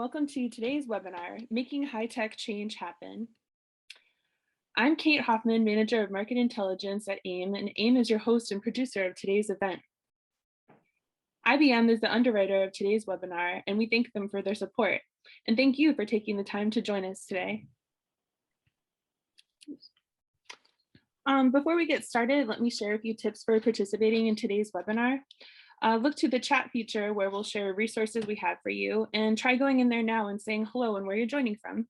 welcome to today's webinar, Making High-Tech Change Happen. I'm Kate Hoffman, Manager of Market Intelligence at AIIM, and AIIM is your host and producer of today's event. IBM is the underwriter of today's webinar, and we thank them for their support. And thank you for taking the time to join us today. Before we get started, let me share a few tips for participating in today's webinar. Look to the chat feature where we'll share resources we have for you, and try going in there now and saying hello and where you're joining from.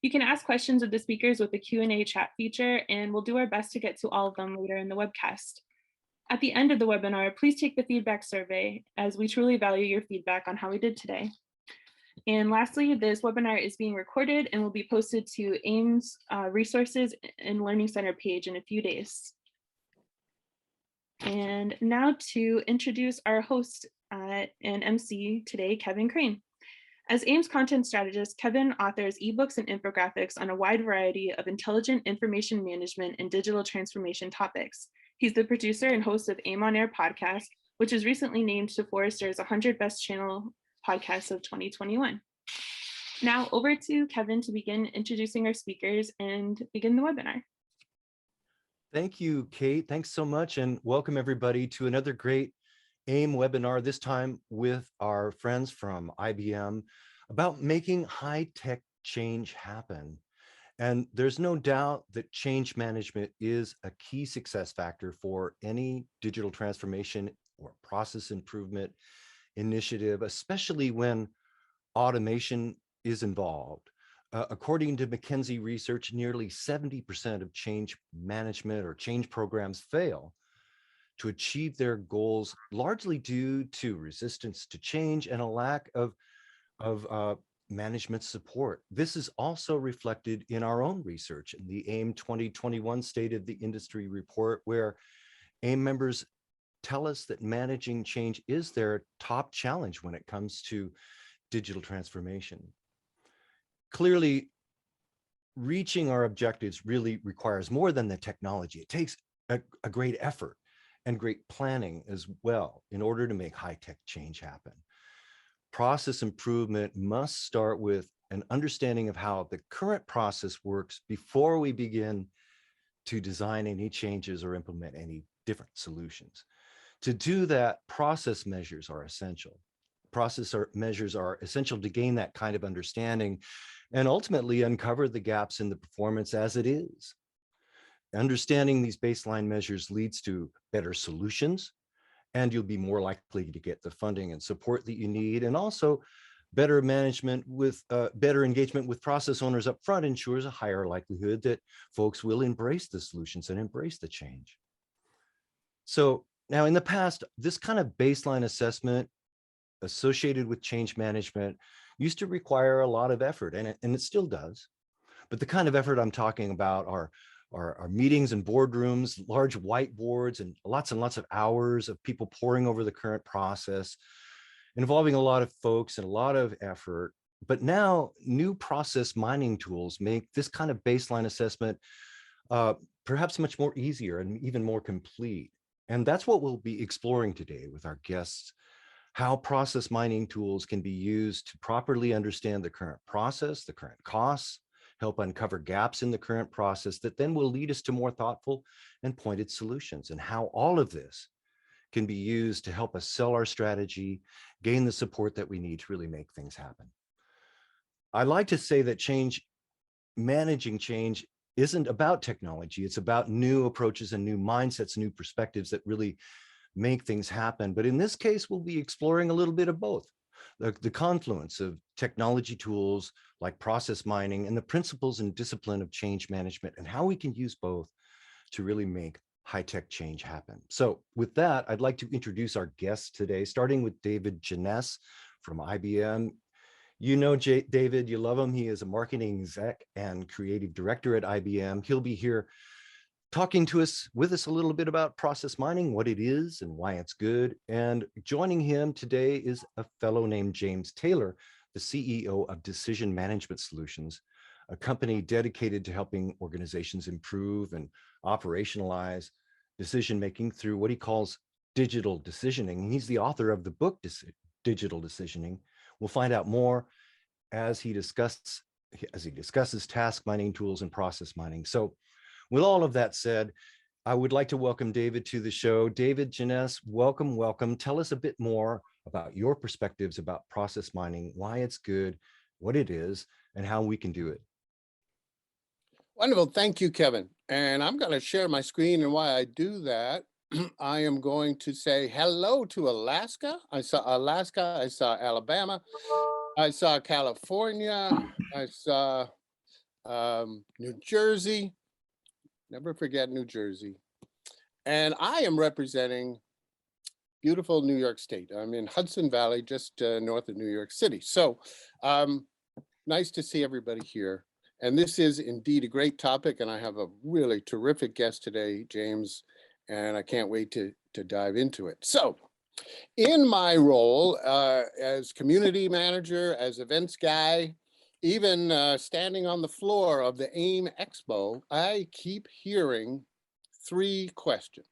You can ask questions of the speakers with the Q&A chat feature, and we'll do our best to get to all of them later in the webcast. At the end of the webinar, please take the feedback survey, as we truly value your feedback on how we did today. And lastly, this webinar is being recorded and will be posted to AIIM's Resources and Learning Center page in a few days. And now to introduce our host and MC today, Kevin Crane. As AIIM's content strategist, Kevin authors ebooks and infographics on a wide variety of intelligent information management and digital transformation topics. He's the producer and host of AIIM On Air podcast, which was recently named to Forrester's 100 Best Channel Podcasts of 2021. Now over to Kevin to begin introducing our speakers and begin the webinar. Thank you, Kate. Thanks so much, and welcome everybody to another great AIIM webinar, this time with our friends from IBM about making high-tech change happen. And there's no doubt that change management is a key success factor for any digital transformation or process improvement initiative, especially when automation is involved. According to McKinsey research, nearly 70% of change management or change programs fail to achieve their goals, largely due to resistance to change and a lack of management support. This is also reflected in our own research in the AIIM 2021 State of the Industry report, where AIIM members tell us that managing change is their top challenge when it comes to digital transformation. Clearly, reaching our objectives really requires more than the technology. It takes a great effort and great planning as well in order to make high-tech change happen. Process improvement must start with an understanding of how the current process works before we begin to design any changes or implement any different solutions. To do that, process measures are essential. Measures are essential to gain that kind of understanding and ultimately uncover the gaps in the performance as it is. Understanding these baseline measures leads to better solutions, and you'll be more likely to get the funding and support that you need, and also better management with better engagement with process owners up front ensures a higher likelihood that folks will embrace the solutions and embrace the change. So now in the past, this kind of baseline assessment associated with change management used to require a lot of effort, and it still does. But the kind of effort I'm talking about are meetings and boardrooms, large whiteboards, and lots of hours of people poring over the current process, involving a lot of folks and a lot of effort. But now new process mining tools make this kind of baseline assessment perhaps much more easier and even more complete. And that's what we'll be exploring today with our guests, how process mining tools can be used to properly understand the current process, the current costs, help uncover gaps in the current process that then will lead us to more thoughtful and pointed solutions, and how all of this can be used to help us sell our strategy, gain the support that we need to really make things happen. I like to say that managing change isn't about technology. It's about new approaches and new mindsets, new perspectives that really make things happen. But in this case, we'll be exploring a little bit of both. The confluence of technology tools like process mining and the principles and discipline of change management, and how we can use both to really make high-tech change happen. So with that, I'd like to introduce our guests today, starting with David Janess from IBM. You know David, you love him. He is a marketing exec and creative director at IBM. He'll be here talking with us a little bit about process mining, what it is and why it's good. And joining him today is a fellow named James Taylor, the CEO of Decision Management Solutions, a company dedicated to helping organizations improve and operationalize decision-making through what he calls digital decisioning. He's the author of the book, Digital Decisioning. We'll find out more as he discusses task mining tools and process mining. So with all of that said, I would like to welcome David to the show. David, Janess, welcome, welcome. Tell us a bit more about your perspectives about process mining, why it's good, what it is, and how we can do it. Wonderful. Thank you, Kevin. And I'm going to share my screen. And while I do that, I am going to say hello to Alaska. I saw Alaska. I saw Alabama. I saw California. I saw New Jersey. Never forget New Jersey. And I am representing beautiful New York State. I'm in Hudson Valley, just north of New York City. So nice to see everybody here. And this is indeed a great topic. And I have a really terrific guest today, James, and I can't wait to dive into it. So in my role as community manager, as events guy, even standing on the floor of the AIIM Expo, I keep hearing 3 questions.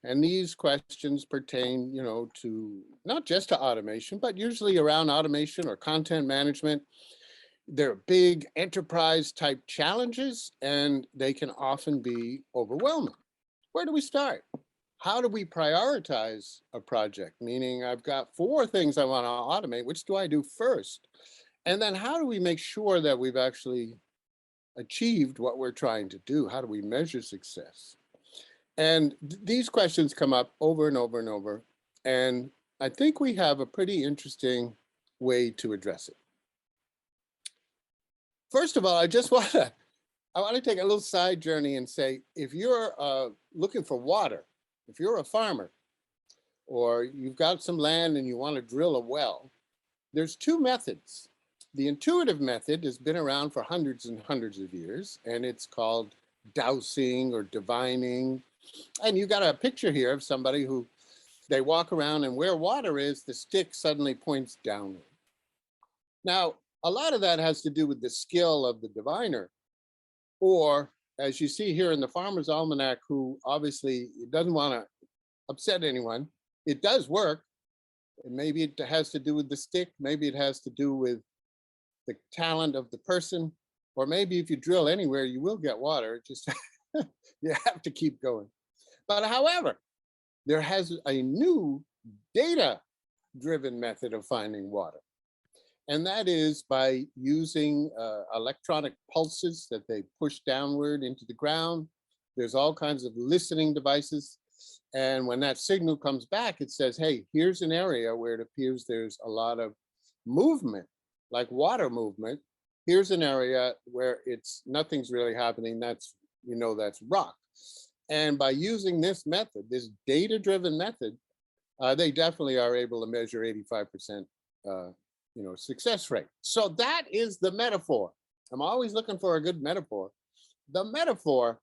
And these questions pertain, to not just to automation, but usually around automation or content management. They're big enterprise type challenges, and they can often be overwhelming. Where do we start? How do we prioritize a project? Meaning I've got 4 things I want to automate. Which do I do first? And then how do we make sure that we've actually achieved what we're trying to do? How do we measure success? And these questions come up over and over and over. And I think we have a pretty interesting way to address it. First of all, I want to take a little side journey and say, if you're looking for water, if you're a farmer, or you've got some land and you want to drill a well, there's 2 methods. The intuitive method has been around for hundreds and hundreds of years, and it's called dowsing or divining. And you got a picture here of somebody who they walk around, and where water is, the stick suddenly points downward. Now, a lot of that has to do with the skill of the diviner, or as you see here in the Farmer's Almanac, who obviously doesn't want to upset anyone. It does work. And maybe it has to do with the stick. Maybe it has to do with the talent of the person. Or maybe if you drill anywhere, you will get water. Just you have to keep going. But however, there has a new data-driven method of finding water. And that is by using electronic pulses that they push downward into the ground. There's all kinds of listening devices. And when that signal comes back, it says, hey, here's an area where it appears there's a lot of movement, like water movement. Here's an area where nothing's really happening. That's rock. And by using this method, this data-driven method, they definitely are able to measure 85% success rate. So that is the metaphor. I'm always looking for a good metaphor. The metaphor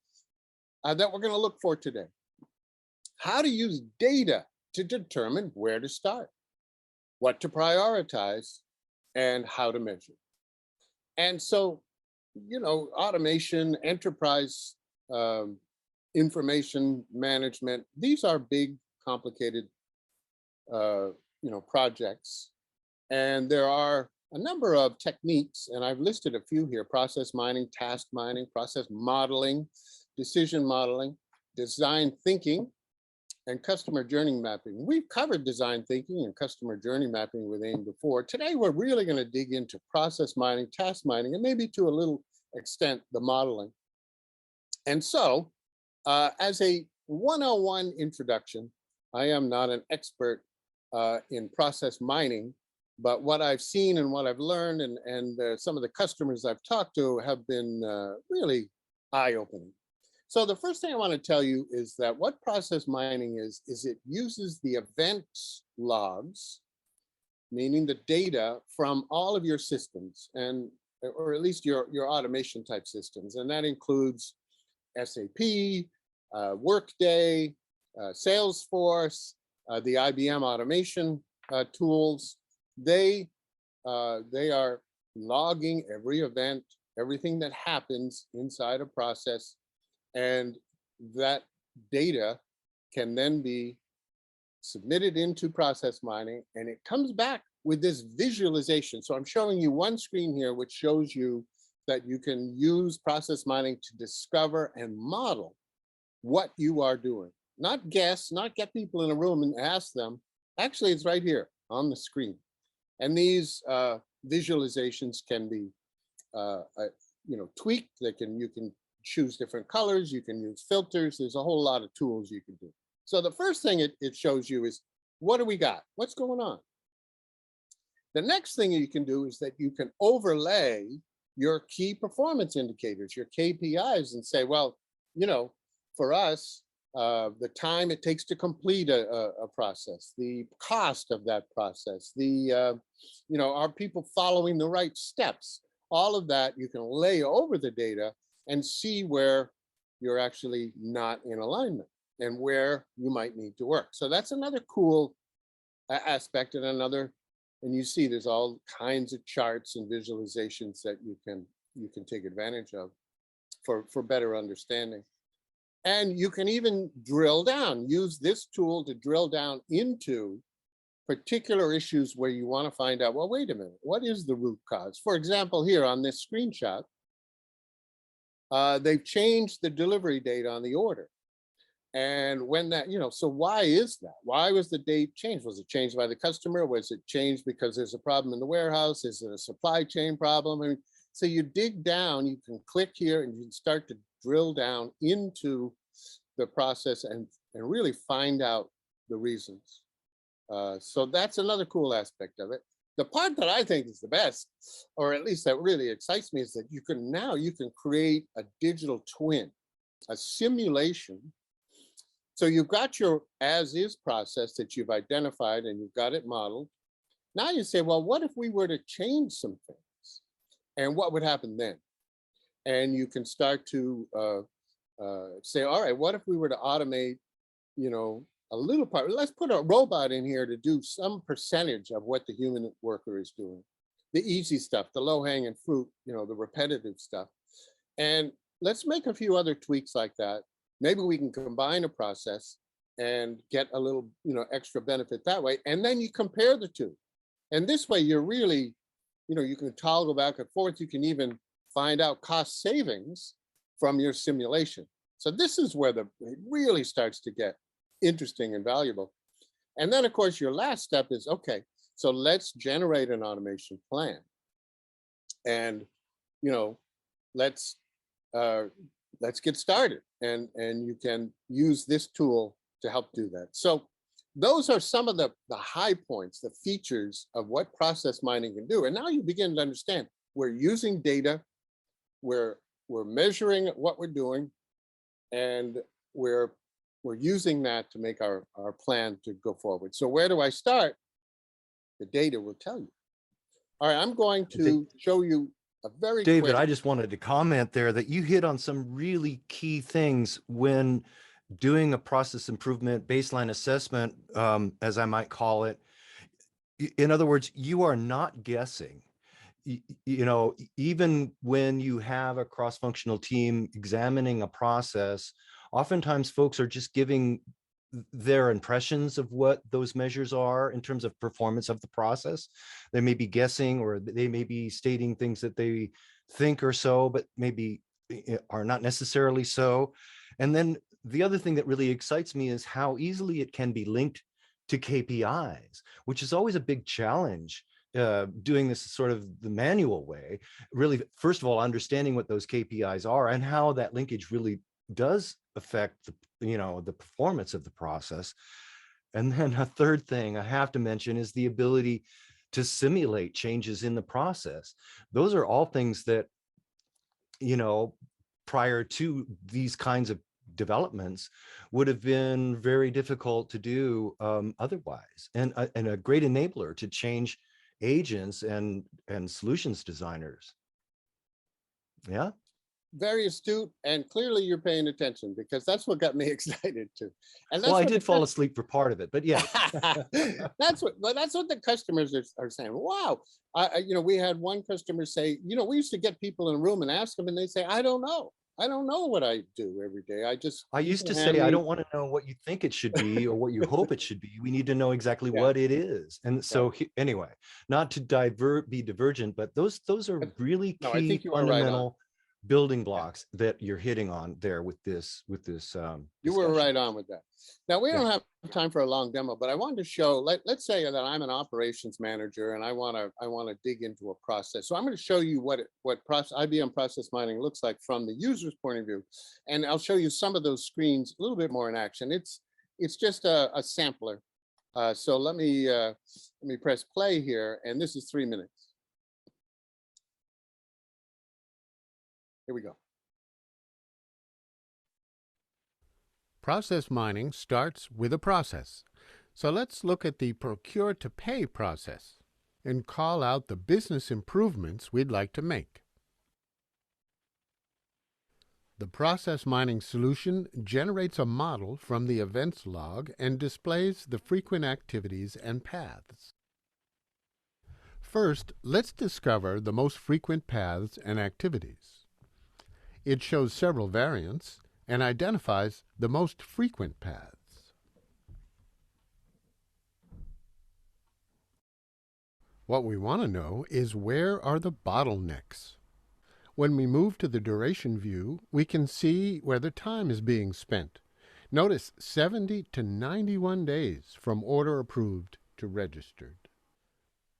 that we're going to look for today. How to use data to determine where to start, what to prioritize, and how to measure. And so, automation, enterprise information management, these are big, complicated, projects. And there are a number of techniques, and I've listed a few here: process mining, task mining, process modeling, decision modeling, design thinking, and customer journey mapping. We've covered design thinking and customer journey mapping with AIIM before. Today, we're really going to dig into process mining, task mining, and maybe to a little extent, the modeling. And so, as a 101 introduction, I am not an expert in process mining, but what I've seen and what I've learned and some of the customers I've talked to have been really eye-opening. So the first thing I want to tell you is that what process mining is it uses the event logs, meaning the data from all of your systems, or at least your automation type systems. And that includes SAP, Workday, Salesforce, the IBM automation tools. They are logging every event, everything that happens inside a process, and that data can then be submitted into process mining, and it comes back with this visualization. So I'm showing you one screen here, which shows you that you can use process mining to discover and model what you are doing. Not guess, not get people in a room and ask them. Actually, it's right here on the screen. And these visualizations can be tweaked. You can choose different colors. You can use filters. There's a whole lot of tools you can do. So the first thing it shows you is, what do we got? What's going on? The next thing you can do is that you can overlay your key performance indicators, your KPIs, and say, well, for us, the time it takes to complete a process, the cost of that process, are people following the right steps? All of that you can lay over the data and see where you're actually not in alignment and where you might need to work. So that's another cool aspect, and you see there's all kinds of charts and visualizations that you can take advantage of for better understanding. And you can even drill down, use this tool to drill down into particular issues where you want to find out, well, wait a minute, what is the root cause? For example, here on this screenshot, they've changed the delivery date on the order. And when that, so why is that? Why was the date changed? Was it changed by the customer? Was it changed because there's a problem in the warehouse? Is it a supply chain problem? I mean, so you dig down, you can click here and you can start to drill down into the process and really find out the reasons. So that's another cool aspect of it. The part that I think is the best, or at least that really excites me, is that you can create a digital twin, a simulation. So you've got your as-is process that you've identified and you've got it modeled. Now you say, well, what if we were to change some things? And what would happen then? And you can start to say, all right, what if we were to automate, a little part? Let's put a robot in here to do some percentage of what the human worker is doing. The easy stuff, the low-hanging fruit, the repetitive stuff. And let's make a few other tweaks like that. Maybe we can combine a process and get a little, extra benefit that way. And then you compare the two. And this way you're really, you can toggle back and forth. You can even find out cost savings from your simulation. So this is where it really starts to get interesting and valuable. And then of course, your last step is, okay, so let's generate an automation plan. And, let's get started. And you can use this tool to help do that. So those are some of the high points, the features of what process mining can do. And now you begin to understand we're using data, we're measuring what we're doing, and we're using that to make our plan to go forward. So where do I start? The data will tell you. All right, I'm going to show you a very David, quick... I just wanted to comment there that you hit on some really key things when doing a process improvement baseline assessment, as I might call it. In other words, you are not guessing. Even when you have a cross-functional team examining a process, oftentimes folks are just giving their impressions of what those measures are in terms of performance of the process. They may be guessing, or they may be stating things that they think are so, but maybe are not necessarily so. And then the other thing that really excites me is how easily it can be linked to KPIs, which is always a big challenge. Doing this sort of the manual way, really, first of all, understanding what those KPIs are and how that linkage really does affect the performance of the process. And then a third thing I have to mention is the ability to simulate changes in the process. Those are all things that, prior to these kinds of developments would have been very difficult to do otherwise, and a great enabler to change agents and solutions designers. Yeah. Very astute, and clearly you're paying attention, because that's what got me excited too. And that's well, I did fall asleep for part of it, but yeah. that's what the customers are saying. Wow. We had one customer say, we used to get people in a room and ask them, and they say, I don't know. I don't know what I do every day. I you used can to hand say, I me, don't want to know what you think it should be or what you hope it should be. We need to know exactly yeah, what it is. And yeah. so anyway, not to be divergent, but those are But really no, I key think you are right on. fundamental building Yeah. blocks that you're hitting on there with this You were discussion. right on with that. Now, we Yeah. don't have time for a long demo, but I wanted to show, let's say that I'm an operations manager and I want to dig into a process. So I'm going to show you what process, IBM Process Mining looks like from the user's point of view. And I'll show you some of those screens a little bit more in action. It's just a sampler. So let me press play here, and this is 3 minutes. Here we go. Process mining starts with a process. So let's look at the procure to pay process and call out the business improvements we'd like to make. The process mining solution generates a model from the events log and displays the frequent activities and paths. First, let's discover the most frequent paths and activities. It shows several variants and identifies the most frequent paths. What we want to know is, where are the bottlenecks? When we move to the duration view, we can see where the time is being spent. Notice 70 to 91 days from order approved to registered.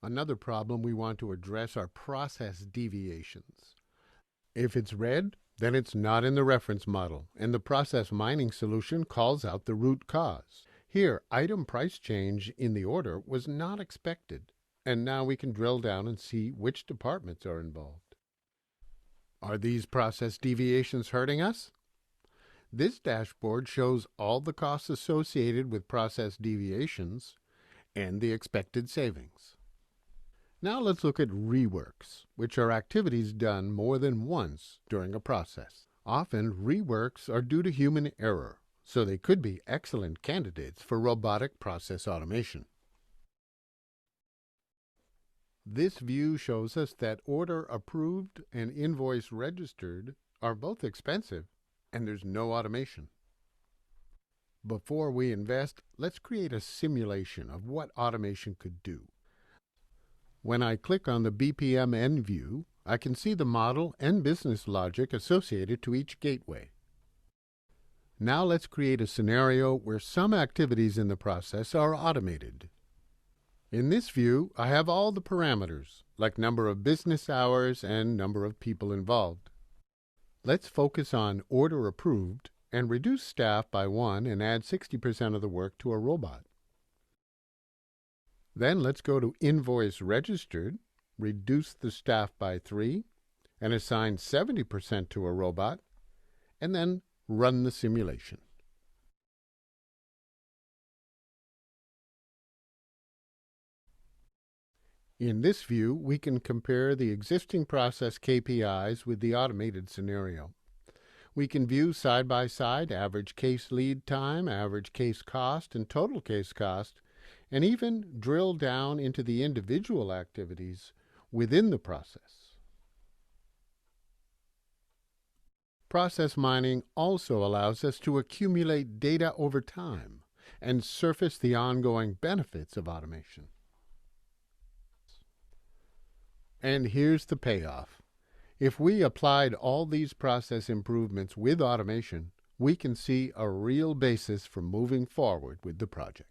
Another problem we want to address are process deviations. If it's red, then it's not in the reference model, and the process mining solution calls out the root cause. Here, item price change in the order was not expected, and now we can drill down and see which departments are involved. Are these process deviations hurting us? This dashboard shows all the costs associated with process deviations and the expected savings. Now let's look at reworks, which are activities done more than once during a process. Often, reworks are due to human error, so they could be excellent candidates for robotic process automation. This view shows us that order approved and invoice registered are both expensive, and there's no automation. Before we invest, let's create a simulation of what automation could do. When I click on the BPMN view, I can see the model and business logic associated to each gateway. Now let's create a scenario where some activities in the process are automated. In this view, I have all the parameters, like number of business hours and number of people involved. Let's focus on order approved and reduce staff by 1 and add 60% of the work to a robot. Then let's go to invoice registered, reduce the staff by 3, and assign 70% to a robot, and then run the simulation. In this view, we can compare the existing process KPIs with the automated scenario. We can view side by side average case lead time, average case cost, and total case cost, and even drill down into the individual activities within the process. Process mining also allows us to accumulate data over time and surface the ongoing benefits of automation. And here's the payoff. If we applied all these process improvements with automation, we can see a real basis for moving forward with the project.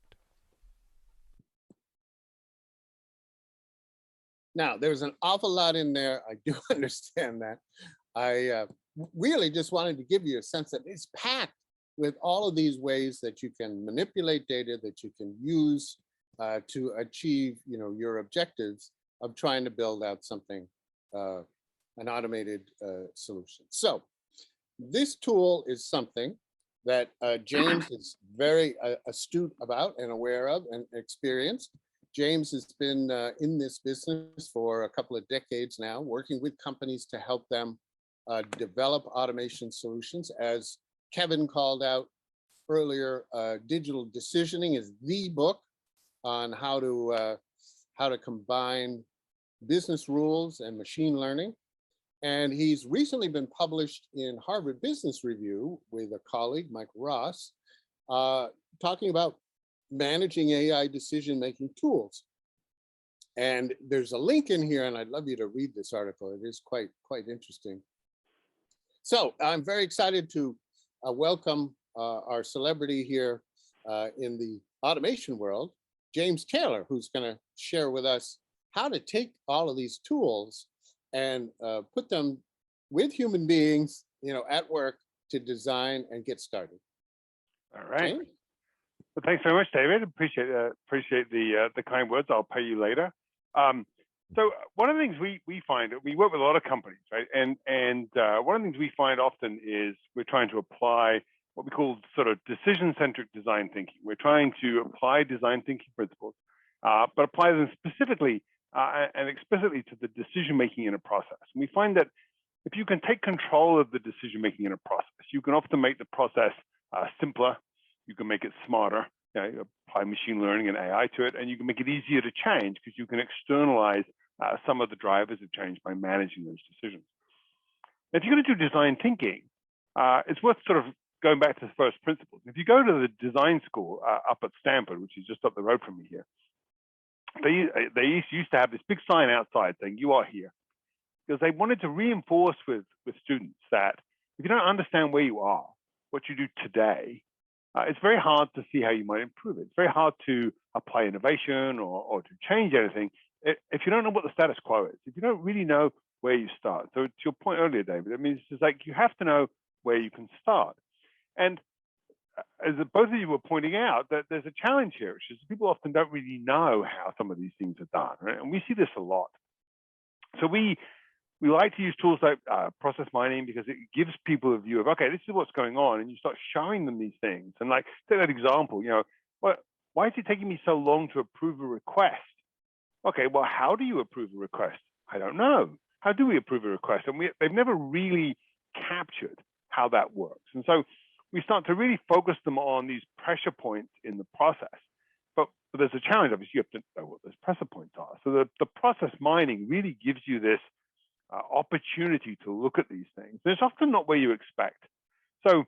Now, there's an awful lot in there. I do understand that. I really just wanted to give you a sense that it's packed with all of these ways that you can manipulate data, that you can use to achieve, your objectives of trying to build out something, an automated solution. So this tool is something that James is very astute about and aware of and experienced. James has been in this business for a couple of decades now, working with companies to help them develop automation solutions. As Kevin called out earlier, Digital Decisioning is the book on how to combine business rules and machine learning. And he's recently been published in Harvard Business Review with a colleague, Mike Ross, talking about managing AI decision-making tools. And there's a link in here, and I'd love you to read this article. It is quite interesting. So I'm very excited to welcome our celebrity here in the automation world, James Taylor, who's going to share with us how to take all of these tools and put them with human beings, at work to design and get started. All right. James? Well, thanks very much, David. Appreciate the kind words. I'll pay you later. So one of the things we find, we work with a lot of companies, right? And one of the things we find often is we're trying to apply what we call sort of decision-centric design thinking. We're trying to apply design thinking principles, but apply them specifically and explicitly to the decision-making in a process. And we find that if you can take control of the decision-making in a process, you can often make the process simpler, you can make it smarter, apply machine learning and AI to it, and you can make it easier to change because you can externalize some of the drivers of change by managing those decisions. If you're going to do design thinking, it's worth sort of going back to the first principles. If you go to the design school up at Stanford, which is just up the road from me here, they used to have this big sign outside saying, "You are here," because they wanted to reinforce with students that if you don't understand where you are, what you do today, it's very hard to see how you might improve it. It's very hard to apply innovation or to change anything if you don't know what the status quo is, if you don't really know where you start. So to your point earlier, David, I mean, it's just like you have to know where you can start. And as both of you were pointing out, that there's a challenge here, which is people often don't really know how some of these things are done, right? And we see this a lot. So we like to use tools like process mining because it gives people a view of, okay, this is what's going on, and you start showing them these things. And like, take that example, why is it taking me so long to approve a request? Okay, well, how do you approve a request? I don't know. How do we approve a request? And they've never really captured how that works. And so we start to really focus them on these pressure points in the process. But there's a challenge, obviously, you have to know what those pressure points are. So the process mining really gives you this opportunity to look at these things. And it's often not where you expect. So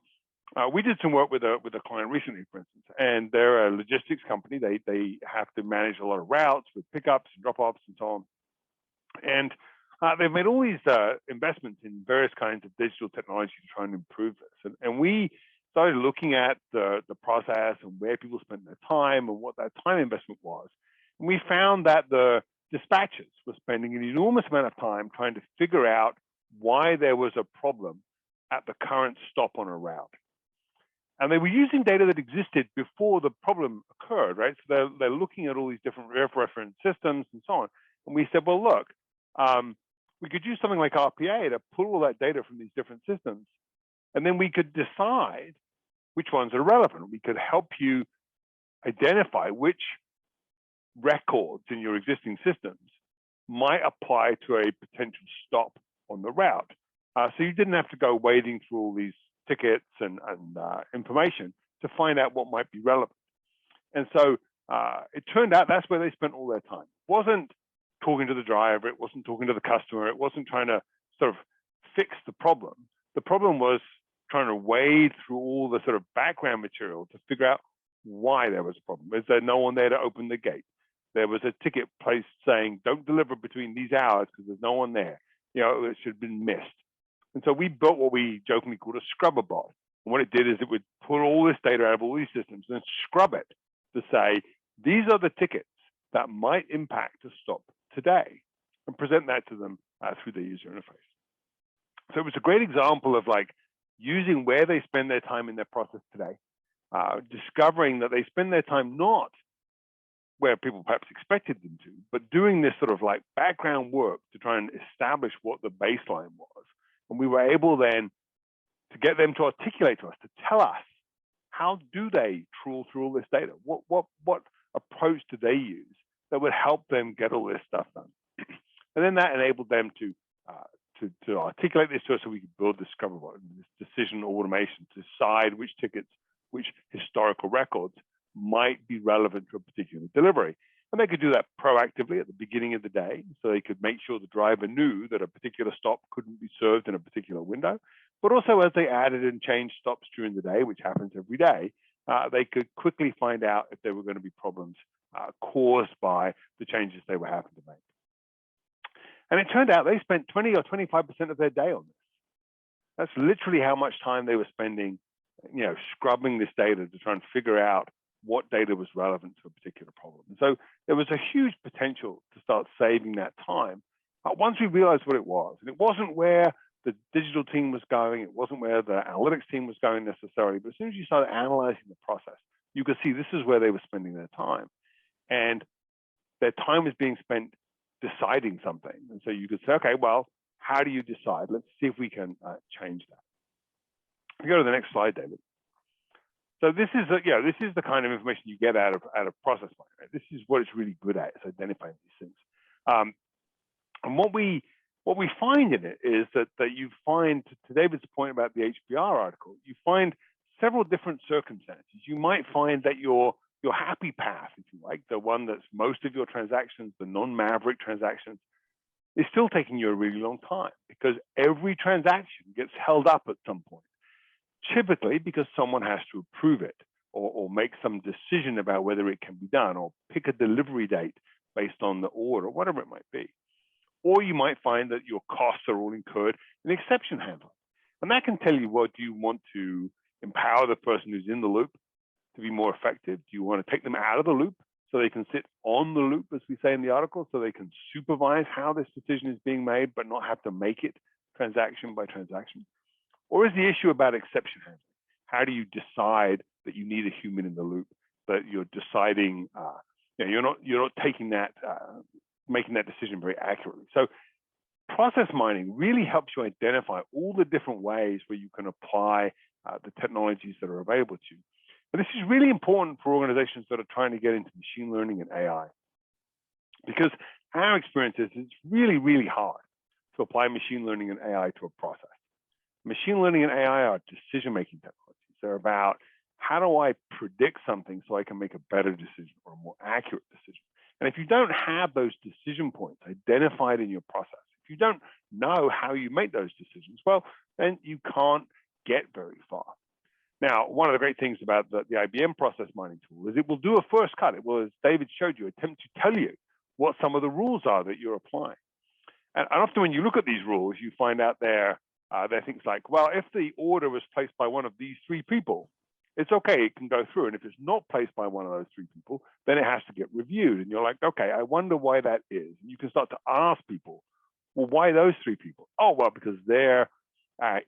we did some work with a client recently, for instance, and they're a logistics company. They have to manage a lot of routes with pickups and drop-offs and so on. And they've made all these investments in various kinds of digital technology to try and improve this. And we started looking at the process and where people spent their time and what that time investment was. And we found that the dispatchers were spending an enormous amount of time trying to figure out why there was a problem at the current stop on a route. And they were using data that existed before the problem occurred, right? So they're looking at all these different reference systems and so on. And we said, well, look, we could use something like RPA to pull all that data from these different systems, and then we could decide which ones are relevant. We could help you identify which records in your existing systems might apply to a potential stop on the route. So you didn't have to go wading through all these tickets and information to find out what might be relevant. And so it turned out that's where they spent all their time. It wasn't talking to the driver, it wasn't talking to the customer, it wasn't trying to sort of fix the problem. The problem was trying to wade through all the sort of background material to figure out why there was a problem. Is there no one there to open the gate? There was a ticket placed saying, don't deliver between these hours because there's no one there. It should have been missed. And so we built what we jokingly called a scrubber bot. And what it did is it would pull all this data out of all these systems and scrub it to say, these are the tickets that might impact a stop today, and present that to them through the user interface. So it was a great example of like using where they spend their time in their process today, discovering that they spend their time not where people perhaps expected them to, but doing this sort of like background work to try and establish what the baseline was. And we were able then to get them to articulate to us, to tell us, how do they trawl through all this data? What approach do they use that would help them get all this stuff done? And then that enabled them to articulate this to us so we could build this Discover Bot, this decision automation to decide which tickets, which historical records might be relevant to a particular delivery. And they could do that proactively at the beginning of the day, so they could make sure the driver knew that a particular stop couldn't be served in a particular window. But also as they added and changed stops during the day, which happens every day, they could quickly find out if there were going to be problems caused by the changes they were having to make. And it turned out they spent 20 or 25% of their day on this. That's literally how much time they were spending, scrubbing this data to try and figure out what data was relevant to a particular problem. And so there was a huge potential to start saving that time once we realized what it was. And it wasn't where the digital team was going, it wasn't where the analytics team was going necessarily, but as soon as you started analyzing the process, you could see this is where they were spending their time. And their time was being spent deciding something. And so you could say, okay, well, how do you decide? Let's see if we can change that. If you go to the next slide, David. So this is the kind of information you get out of process mining. Right? This is what it's really good at, is identifying these things. And what we find in it is that you find, to David's point about the HBR article, you find several different circumstances. You might find that your happy path, if you like, the one that's most of your transactions, the non-maverick transactions, is still taking you a really long time because every transaction gets held up at some point. Typically because someone has to approve it or make some decision about whether it can be done or pick a delivery date based on the order, whatever it might be. Or you might find that your costs are all incurred in exception handling. And that can tell you, well, do you want to empower the person who's in the loop to be more effective? Do you want to take them out of the loop so they can sit on the loop, as we say in the article, so they can supervise how this decision is being made, but not have to make it transaction by transaction? Or is the issue about exception handling? How do you decide that you need a human in the loop, that you're deciding, you're not taking that, making that decision very accurately? So process mining really helps you identify all the different ways where you can apply the technologies that are available to you. And this is really important for organizations that are trying to get into machine learning and AI, because our experience is it's really, really hard to apply machine learning and AI to a process. Machine learning and AI are decision-making technologies. They're about how do I predict something so I can make a better decision or a more accurate decision. And if you don't have those decision points identified in your process, if you don't know how you make those decisions, well, then you can't get very far. Now, one of the great things about the IBM Process Mining tool is it will do a first cut. It will, as David showed you, attempt to tell you what some of the rules are that you're applying. And often when you look at these rules, you find out they're things like, well, if the order was placed by one of these three people, it's okay, it can go through. And if it's not placed by one of those three people, then it has to get reviewed. And you're like, okay, I wonder why that is. And you can start to ask people, well, why those three people? Oh, well, because they're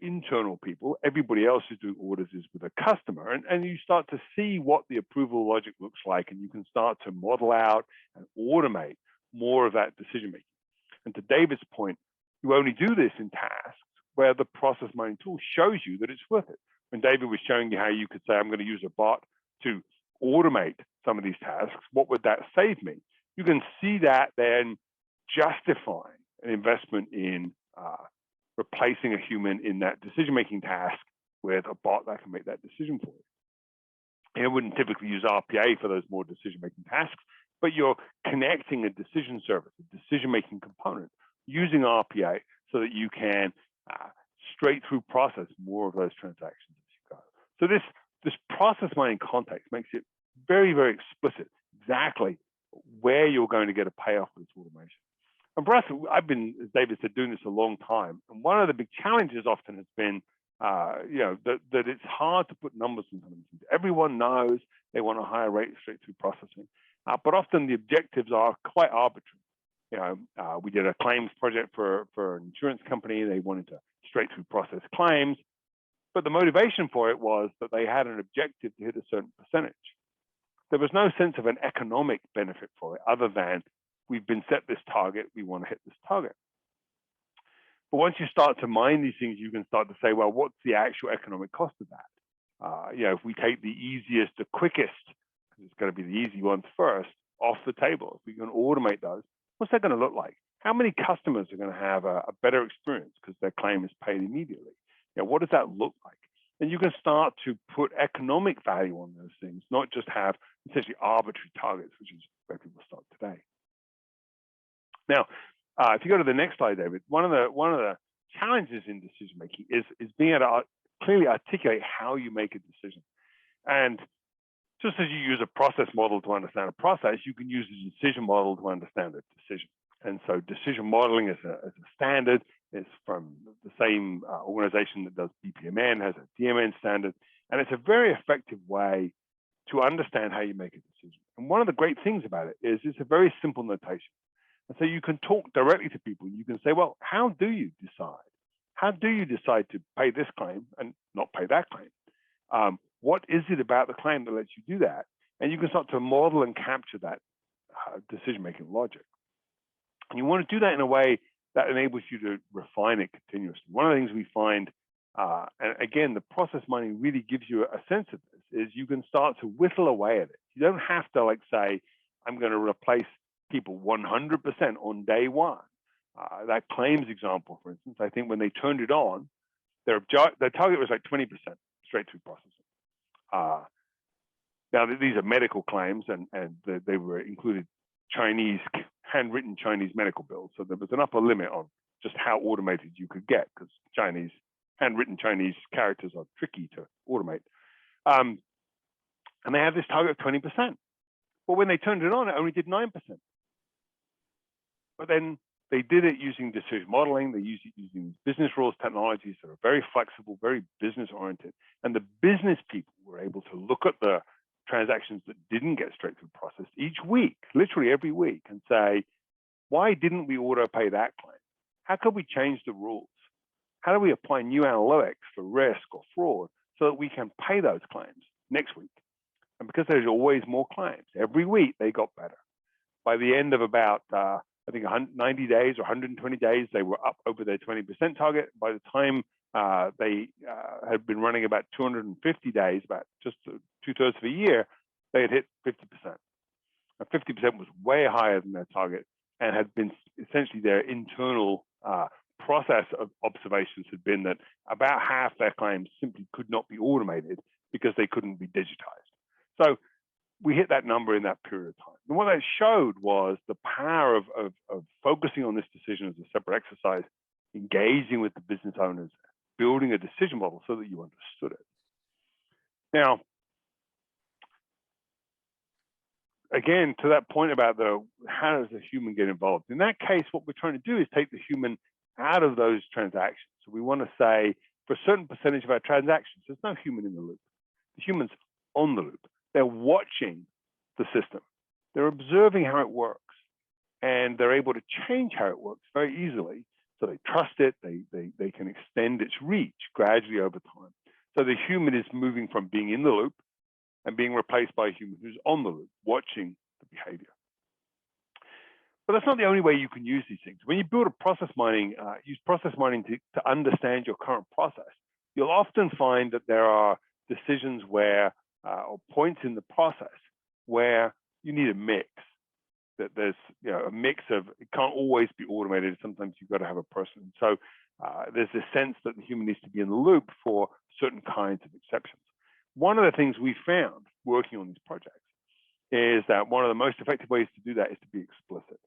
internal people. Everybody else who's doing orders is with a customer. And you start to see what the approval logic looks like. And you can start to model out and automate more of that decision making. And to David's point, you only do this in tasks where the process mining tool shows you that it's worth it. When David was showing you how you could say, I'm going to use a bot to automate some of these tasks, what would that save me? You can see that then justifying an investment in replacing a human in that decision-making task with a bot that can make that decision for you. And it wouldn't typically use RPA for those more decision-making tasks, but you're connecting a decision service, a decision-making component, using RPA so that you can straight through process more of those transactions as you go. So this process mining context makes it very, very explicit exactly where you're going to get a payoff with this automation. And for us, I've been, as David said, doing this a long time. And one of the big challenges often has been, that it's hard to put numbers in some of these things. Everyone knows they want a higher rate straight through processing, but often the objectives are quite arbitrary. We did a claims project for an insurance company. They wanted to straight through process claims, but the motivation for it was that they had an objective to hit a certain percentage. There was no sense of an economic benefit for it other than we've been set this target, we want to hit this target. But once you start to mine these things, you can start to say, well, what's the actual economic cost of that? If we take the easiest, the quickest, because it's going to be the easy ones first, off the table, if we can automate those, what's that going to look like? How many customers are going to have a better experience because their claim is paid immediately? What does that look like? And you can start to put economic value on those things, not just have essentially arbitrary targets, which is where people start today. day. Now, if you go to the next slide, David, one of the challenges in decision making is being able to clearly articulate how you make a decision. And just as you use a process model to understand a process, you can use a decision model to understand a decision. And so decision modeling is a standard. It's from the same organization that does BPMN, has a DMN standard. And it's a very effective way to understand how you make a decision. And one of the great things about it is it's a very simple notation. And so you can talk directly to people. You can say, well, how do you decide? How do you decide to pay this claim and not pay that claim? What is it about the claim that lets you do that? And you can start to model and capture that decision-making logic. And you want to do that in a way that enables you to refine it continuously. One of the things we find, and again, the process mining really gives you a sense of this, is you can start to whittle away at it. You don't have to like say, I'm going to replace people 100% on day one. That claims example, for instance, I think when they turned it on, their target was like 20% straight through processing. Now, these are medical claims, and they were included handwritten Chinese medical bills. So there was an upper limit on just how automated you could get, because handwritten Chinese characters are tricky to automate. And they had this target of 20%. But when they turned it on, it only did 9%. But then they did it using decision modeling. They used it using business rules technologies that are very flexible, very business oriented. And the business people were able to look at the transactions that didn't get straight through process each week, literally every week, and say, why didn't we auto pay that claim? How could we change the rules? How do we apply new analytics for risk or fraud so that we can pay those claims next week? And because there's always more claims, every week they got better. By the end of about, I think 90 days or 120 days, they were up over their 20% target. By the time they had been running about 250 days, about just 2/3 of a year, they had hit 50%. And 50% was way higher than their target, and had been essentially their internal process of observations had been that about half their claims simply could not be automated because they couldn't be digitized. So we hit that number in that period of time. And what that showed was the power of focusing on this decision as a separate exercise, engaging with the business owners, building a decision model so that you understood it. Now, again, to that point about how does the human get involved? In that case, what we're trying to do is take the human out of those transactions. So we want to say, for a certain percentage of our transactions, there's no human in the loop. The human's on the loop. They're watching the system. They're observing how it works, and they're able to change how it works very easily. So they trust it. They can extend its reach gradually over time. So the human is moving from being in the loop and being replaced by a human who's on the loop, watching the behavior. But that's not the only way you can use these things. When you build a process mining, use process mining to understand your current process, you'll often find that there are decisions where, or points in the process where you need a mix. That there's a mix of, it can't always be automated. Sometimes you've got to have a person. So there's this sense that the human needs to be in the loop for certain kinds of exceptions. One of the things we found working on these projects is that one of the most effective ways to do that is to be explicit.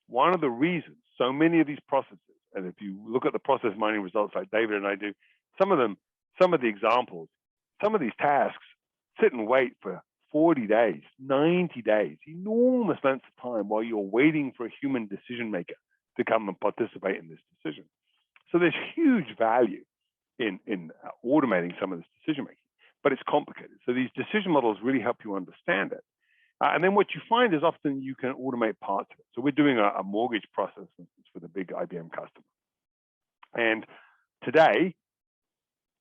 One of the reasons so many of these processes, and if you look at the process mining results like David and I do, some of the examples, some of these tasks sit and wait for 40 days, 90 days, enormous lengths of time while you're waiting for a human decision maker to come and participate in this decision. So there's huge value in automating some of this decision making, but it's complicated. So these decision models really help you understand it. And then what you find is often you can automate parts of it. So we're doing a mortgage process, for instance, with a big IBM customer. And today,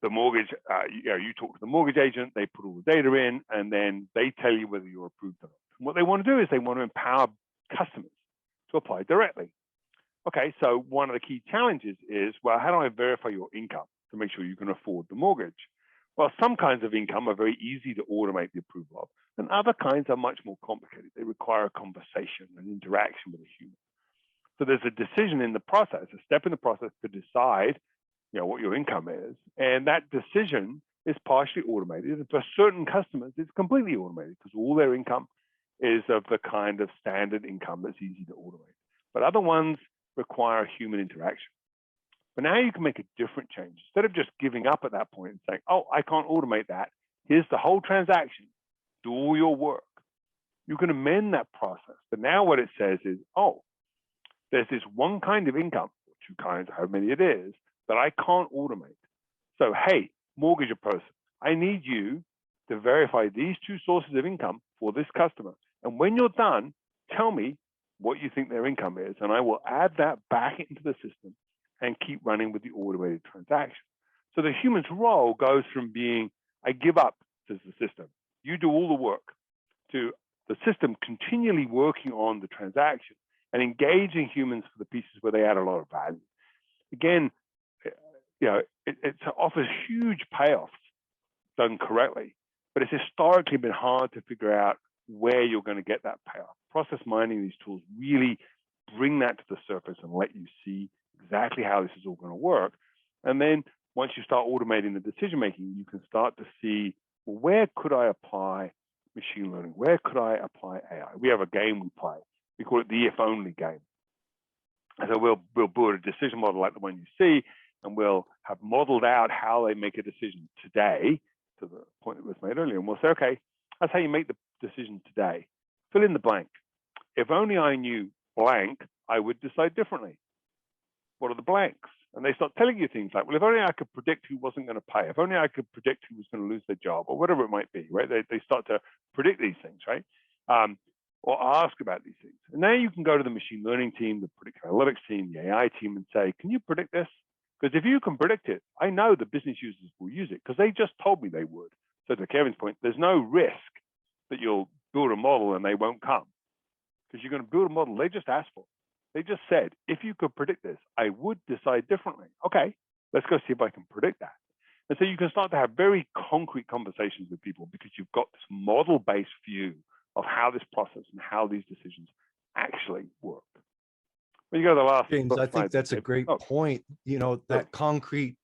the mortgage, you talk to the mortgage agent, they put all the data in, and then they tell you whether you're approved or not. And what they want to do is they want to empower customers to apply directly. Okay, so one of the key challenges is, well, how do I verify your income to make sure you can afford the mortgage? Well, some kinds of income are very easy to automate the approval of, and other kinds are much more complicated. They require a conversation and interaction with a human. So there's a decision in the process, a step in the process to decide what your income is, and that decision is partially automated. And for certain customers, it's completely automated because all their income is of the kind of standard income that's easy to automate. But other ones require human interaction. But now you can make a different change. Instead of just giving up at that point and saying, oh, I can't automate that. Here's the whole transaction. Do all your work. You can amend that process. But now what it says is, oh, there's this one kind of income, or two kinds, however many it is, that I can't automate. So, hey, mortgage person, I need you to verify these two sources of income for this customer. And when you're done, tell me what you think their income is, and I will add that back into the system and keep running with the automated transaction. So the human's role goes from being, I give up to the system. You do all the work, to the system continually working on the transaction and engaging humans for the pieces where they add a lot of value. Again, it offers huge payoffs done correctly, but it's historically been hard to figure out where you're going to get that payoff. Process mining, these tools really bring that to the surface and let you see exactly how this is all going to work. And then once you start automating the decision making, you can start to see, well, where could I apply machine learning? Where could I apply AI? We have a game we play. We call it the if only game. And so we'll build a decision model like the one you see, and we'll have modeled out how they make a decision today, to the point that was made earlier. And we'll say, okay, that's how you make the decision today. Fill in the blank. If only I knew blank, I would decide differently. What are the blanks? And they start telling you things like, well, if only I could predict who wasn't going to pay, if only I could predict who was going to lose their job, or whatever it might be, right? They start to predict these things, right? Or ask about these things. And now you can go to the machine learning team, the predictive analytics team, the AI team, and say, can you predict this? Because if you can predict it, I know the business users will use it because they just told me they would. So to Kevin's point, there's no risk that you'll build a model and they won't come, because you're going to build a model they just asked for. They just said, if you could predict this, I would decide differently. Okay, let's go see if I can predict that. And so you can start to have very concrete conversations with people because you've got this model-based view of how this process and how these decisions actually work. When you go to the last James, I think that's a great Oh, point. That concrete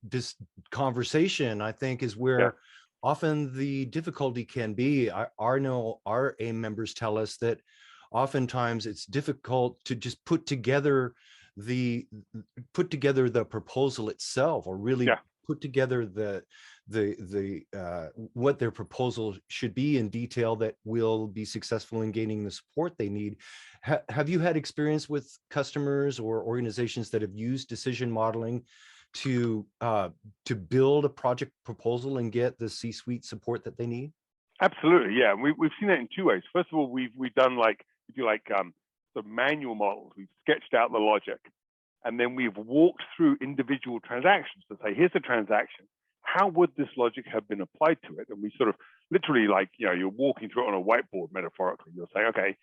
conversation, I think, is where often the difficulty can be. Our AIIM members tell us that oftentimes it's difficult to just put together the proposal itself, or really put together the what their proposal should be in detail that will be successful in gaining the support they need. Have you had experience with customers or organizations that have used decision modeling to build a project proposal and get the C-suite support that they need? Absolutely, yeah. We've seen that in two ways. First of all, we've done, like, if you like, the manual models. We've sketched out the logic, and then we've walked through individual transactions to say, here's a transaction. How would this logic have been applied to it? And we sort of literally, like, you're walking through it on a whiteboard metaphorically. You'll say, okay,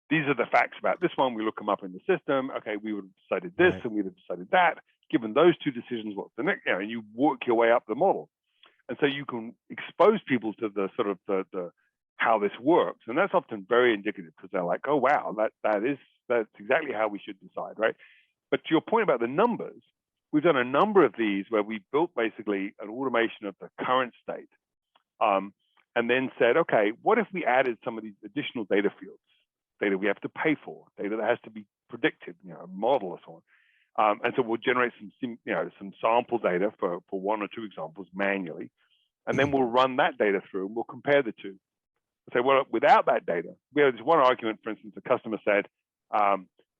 these are the facts about this one. We look them up in the system. Okay, we would have decided this, and we would have decided that. Given those two decisions, what's the next? And you work your way up the model. And so you can expose people to the sort of the how this works. And that's often very indicative, because they're like, oh, wow, that's exactly how we should decide, right? But to your point about the numbers, we've done a number of these where we built basically an automation of the current state, and then said, okay, what if we added some of these additional data fields, data we have to pay for, data that has to be predicted, a model or so on. And so we'll generate some sample data for one or two examples manually, and then we'll run that data through and we'll compare the two. Say, well, without that data, we had this one argument, for instance, a customer said,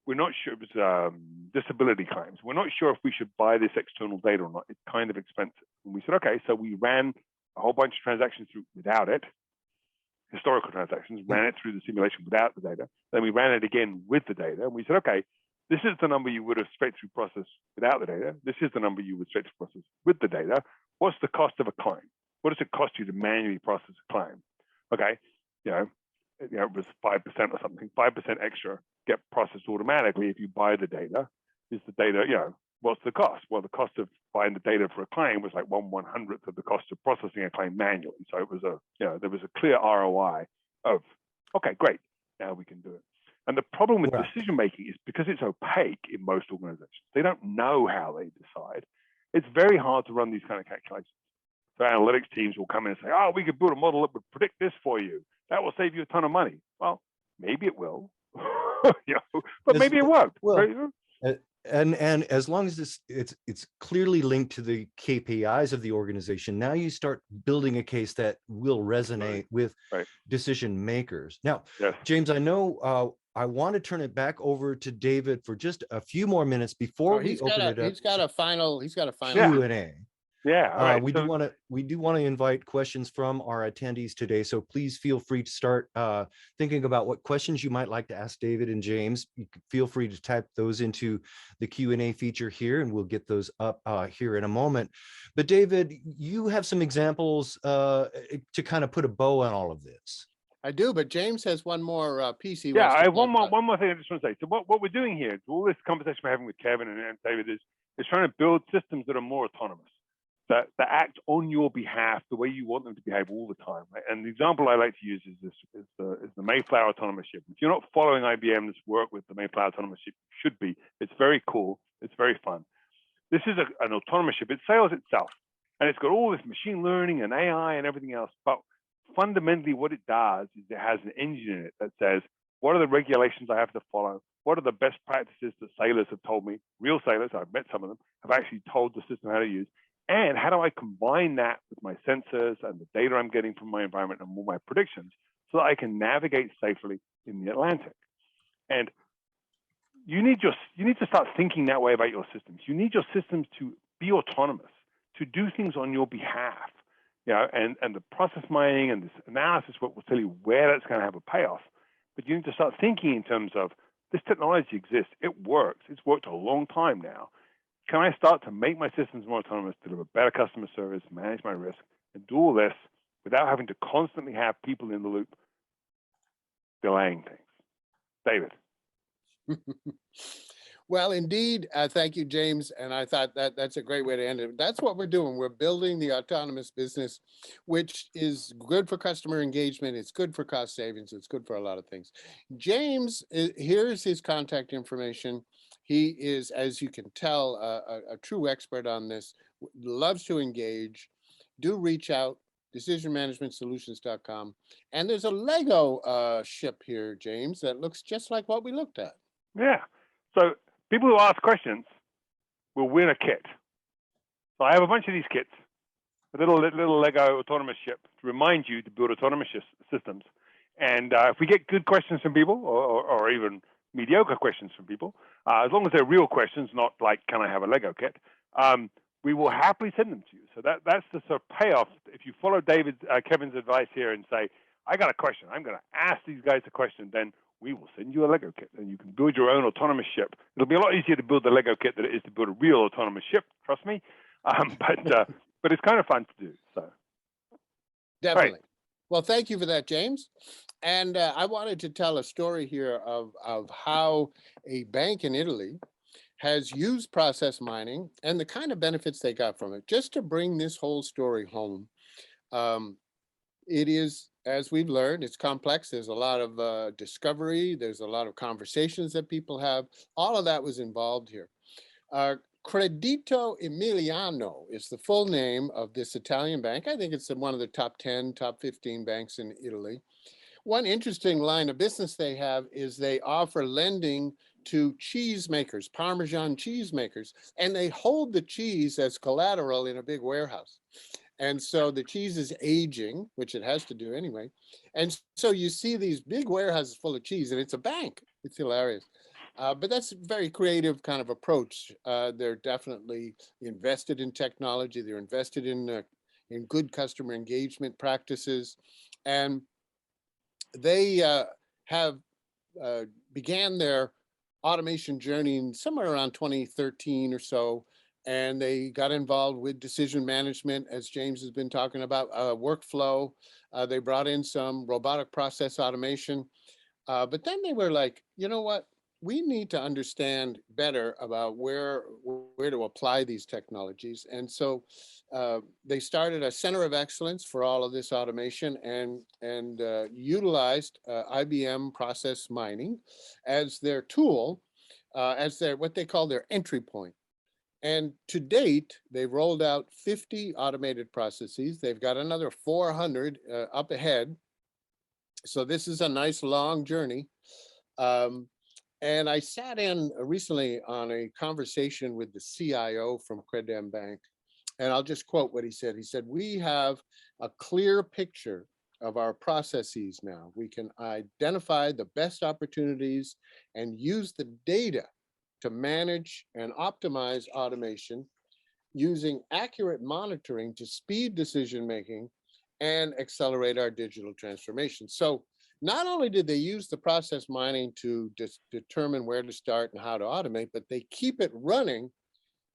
we're not sure, it was disability claims. We're not sure if we should buy this external data or not. It's kind of expensive. And we said, okay, so we ran a whole bunch of transactions through without it, historical transactions, ran it through the simulation without the data. Then we ran it again with the data. And we said, okay, this is the number you would have straight through process without the data. This is the number you would straight through process with the data. What's the cost of a claim? What does it cost you to manually process a claim? Okay, it was 5% or something, 5% extra get processed automatically if you buy the data. Is the data, what's the cost? Well, the cost of buying the data for a claim was like 1/100th of the cost of processing a claim manually. So it was there was a clear ROI of, okay, great, now we can do it. And the problem with decision making is because it's opaque in most organizations. They don't know how they decide. It's very hard to run these kind of calculations. So analytics teams will come in and say, oh, we could build a model that would predict this for you. That will save you a ton of money. Well, Maybe it will, but maybe it won't. Well, Right? and as long as it's clearly linked to the KPIs of the organization, now you start building a case that will resonate with decision makers. Now, yes. James, I know I want to turn it back over to David for just a few more minutes before we open it up. He's got a final Q&A. Yeah. All right. We do want to invite questions from our attendees today. So please feel free to start thinking about what questions you might like to ask David and James. You can feel free to type those into the Q&A feature here, and we'll get those up here in a moment. But David, you have some examples to kind of put a bow on all of this. I do, but James has one more piece he wants to I have one more thing I just want to say. So what we're doing here, all this conversation we're having with Kevin and David is trying to build systems that are more autonomous, that act on your behalf the way you want them to behave all the time. Right? And the example I like to use is the Mayflower autonomous ship. If you're not following IBM's work with the Mayflower autonomous ship, you should be. It's very cool. It's very fun. This is an autonomous ship. It sails itself, and it's got all this machine learning and AI and everything else. But fundamentally, what it does is it has an engine in it that says, what are the regulations I have to follow? What are the best practices that sailors have told me? Real sailors, I've met some of them, have actually told the system how to use. And how do I combine that with my sensors and the data I'm getting from my environment and all my predictions so that I can navigate safely in the Atlantic? And you need to start thinking that way about your systems. You need your systems to be autonomous, to do things on your behalf. And the process mining and this analysis will tell you where that's going to have a payoff. But you need to start thinking in terms of this technology exists. It works. It's worked a long time now. Can I start to make my systems more autonomous, deliver better customer service, manage my risk, and do all this without having to constantly have people in the loop delaying things? David. Well, indeed. Thank you, James. And I thought that's a great way to end it. That's what we're doing. We're building the autonomous business, which is good for customer engagement. It's good for cost savings. It's good for a lot of things. James, here's his contact information. He is, as you can tell, a true expert on this, loves to engage. Do reach out, decisionmanagementsolutions.com. And there's a Lego ship here, James, that looks just like what we looked at. Yeah. So people who ask questions will win a kit. So I have a bunch of these kits, a little Lego autonomous ship to remind you to build autonomous systems. And if we get good questions from people, or even mediocre questions from people, as long as they're real questions, not like, can I have a Lego kit, we will happily send them to you. So that's the sort of payoff. If you follow Kevin's advice here and say, I got a question, I'm going to ask these guys a question, then we will send you a Lego kit and you can build your own autonomous ship. It'll be a lot easier to build the Lego kit than it is to build a real autonomous ship, trust me. But it's kind of fun to do. So definitely. Right. Well, thank you for that, James. And I wanted to tell a story here of how a bank in Italy has used process mining and the kind of benefits they got from it. Just to bring this whole story home, it is, as we've learned, it's complex. There's a lot of discovery. There's a lot of conversations that people have. All of that was involved here. Credito Emiliano is the full name of this Italian bank. I think it's one of the top 10, top 15 banks in Italy. One interesting line of business they have is they offer lending to cheese makers, Parmesan cheese makers, and they hold the cheese as collateral in a big warehouse. And so the cheese is aging, which it has to do anyway. And so you see these big warehouses full of cheese, and it's a bank. It's hilarious. But that's a very creative kind of approach. They're definitely invested in technology. They're invested in good customer engagement practices. And they have began their automation journey somewhere around 2013 or so. And they got involved with decision management, as James has been talking about, workflow. They brought in some robotic process automation. But then they were like, you know what? We need to understand better about where to apply these technologies. And so they started a center of excellence for all of this automation and utilized IBM Process Mining as their tool, as their what they call their entry point. And to date, they've rolled out 50 automated processes. They've got another 400 up ahead. So this is a nice long journey. And I sat in recently on a conversation with the CIO from Credem Bank, and I'll just quote what he said. He said, "We have a clear picture of our processes now. We can identify the best opportunities and use the data to manage and optimize automation, using accurate monitoring to speed decision-making and accelerate our digital transformation." So not only did they use the process mining to determine where to start and how to automate, but they keep it running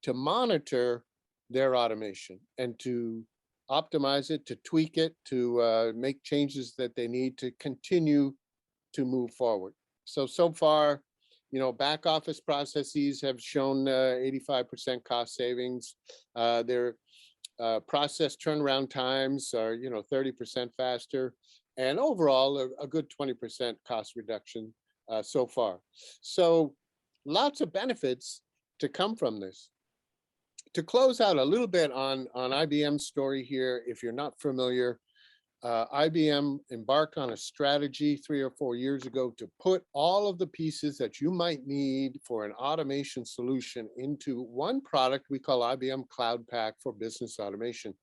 to monitor their automation and to optimize it, to tweak it, to make changes that they need to continue to move forward. So far, back office processes have shown 85% cost savings. Their process turnaround times are 30% faster, and overall a good 20% cost reduction so far. So lots of benefits to come from this. To close out a little bit on IBM's story here, if you're not familiar, IBM embarked on a strategy 3 or 4 years ago to put all of the pieces that you might need for an automation solution into one product we call IBM Cloud Pak for Business Automation,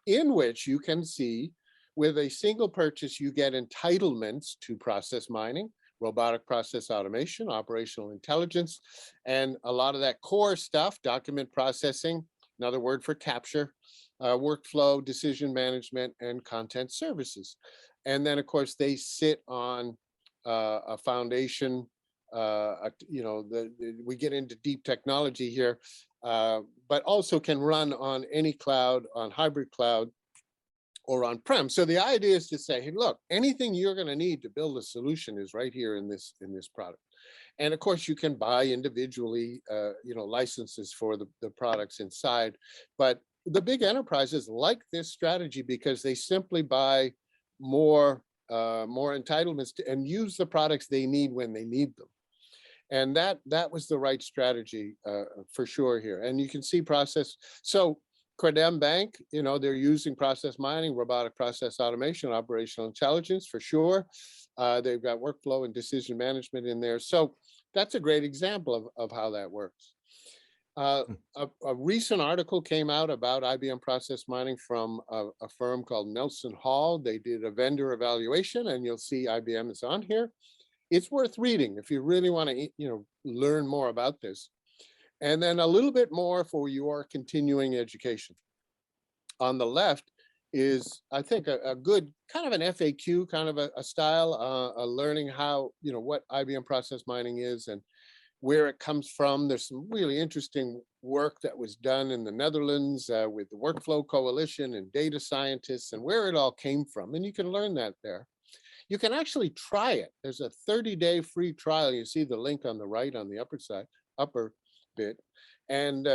in which you can see with a single purchase, you get entitlements to process mining, robotic process automation, operational intelligence, and a lot of that core stuff, document processing, another word for capture, workflow, decision management, and content services. And then, of course, they sit on a foundation. We get into deep technology here, but also can run on any cloud, on hybrid cloud, or on-prem. So the idea is to say, hey, look, anything you're going to need to build a solution is right here in this product. And of course, you can buy individually, licenses for the products inside. But the big enterprises like this strategy because they simply buy more entitlements and use the products they need when they need them. And that was the right strategy for sure here. And you can see process. So Credem Bank, they're using process mining, robotic process automation, operational intelligence for sure. They've got workflow and decision management in there. So that's a great example of how that works. A recent article came out about IBM Process Mining from a firm called Nelson Hall. They did a vendor evaluation, and you'll see IBM is on here. It's worth reading if you really want to, learn more about this. And then a little bit more for your continuing education. On the left is, I think, a good kind of an FAQ, kind of a style, learning how, what IBM Process Mining is and where it comes from. There's some really interesting work that was done in the Netherlands with the Workflow Coalition and data scientists and where it all came from. And you can learn that there. You can actually try it. There's a 30-day free trial. You see the link on the right on the upper bit. And